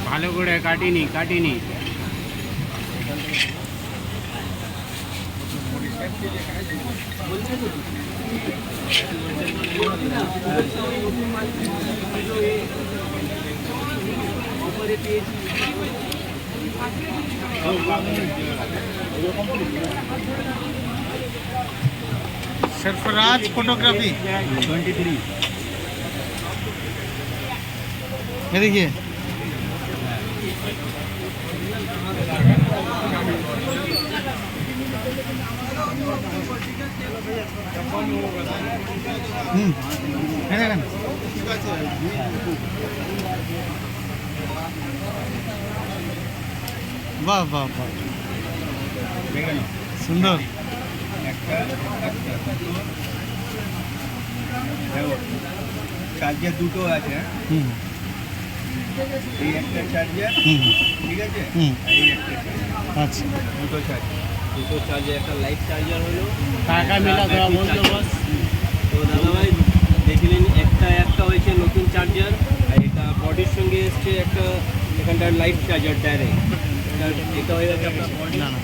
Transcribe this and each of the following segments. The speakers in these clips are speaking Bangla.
ভালো করে কাটিনি सरफराज फोटोग्राफी 23 ये देखिए वाह वाह वाह सुंदर চার্জার দুটো আছে এই একটা চার্জার ঠিক আছে এই একটা আচ্ছা দুটো চার্জার একটা লাইট চার্জার হলো টাকা মিলা দেওয়া বলতো বস তো দাদাভাই দেখলেন একটা হয়েছে নতুন চার্জার আর এটা বডির সঙ্গে এসছে একটা এখানটার লাইট চার্জার ডাইরেক্ট এটা হয়ে গেছে আপনার বডি না না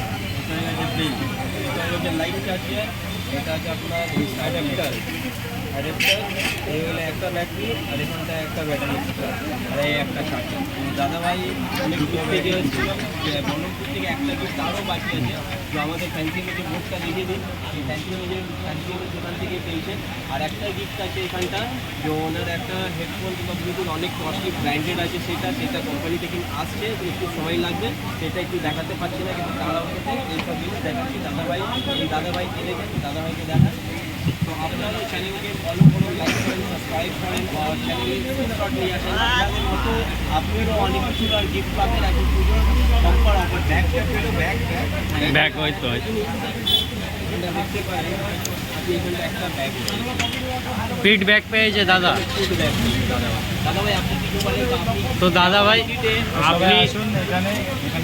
এটা হচ্ছে লাইট চার্জার এটা হচ্ছে আপনার অ্যাডাপ্টার এই হলো একটা ব্যাটারি আর এখানটা একটা ব্যাটারি আর এই একটা চার্জার দাদাভাই অনেক দূর থেকে এসেছিল যে বহরমপুর থেকে একটা গিফট আরও বাকি আছে তো আমাদের ফ্যান্সিংয়ে যে বোর্ডটা দেখিয়ে দিন এই ফ্যান্সিংয়ের দোকান থেকে পেয়েছেন আর একটা গিফট আছে এখানটা যে ওনার একটা হেডফোন কিংবা ব্লুটুথ অনেক কস্টলি ব্র্যান্ডেড আছে সেটা কোম্পানি থেকে আসছে তো একটু সময় লাগবে সেটা একটু দেখাতে পারছি না কিন্তু তারা এইসব জিনিস দেখাচ্ছি দাদাভাইকে দেখেন দাদাভাইকে দেখান তো আপনারা চ্যানেলকে ফলো করুন লাইক করেন সাবস্ক্রাইব করেন আর চ্যানেলে স্ক্রিনশট নিয়ে আসেন আপনাদের মতো আপনারও অনেক কিছু আর গিফট পাবেন এখন পুজোর বাম্পার অফার ব্যাগ হয়তো এটা দেখতে পারেন এখানে একটা ব্যাগ পিট ব্যাগ পেয়েছে দাদা দাদাভাই আপনি কিছু বলেন তো দাদাভাই আপনি আসুন এখানে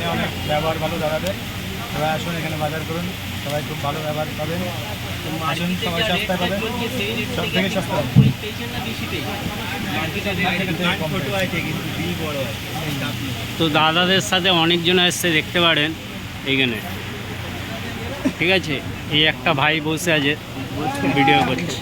অনেক ব্যবহার ভালো দাদাদের সবাই আসুন এখানে বাজার করুন সবাই খুব ভালো ব্যবহার পাবেন আসুন সবাই সস্তায় পাবেন সব থেকে সস্তা ছোটো আছে কিন্তু বিল বড় আছে তো দাদাদের সাথে অনেকজন এসছে দেখতে পারেন এইখানে ঠিক আছে এই একটা ভাই বসে আছে ভিডিও করছে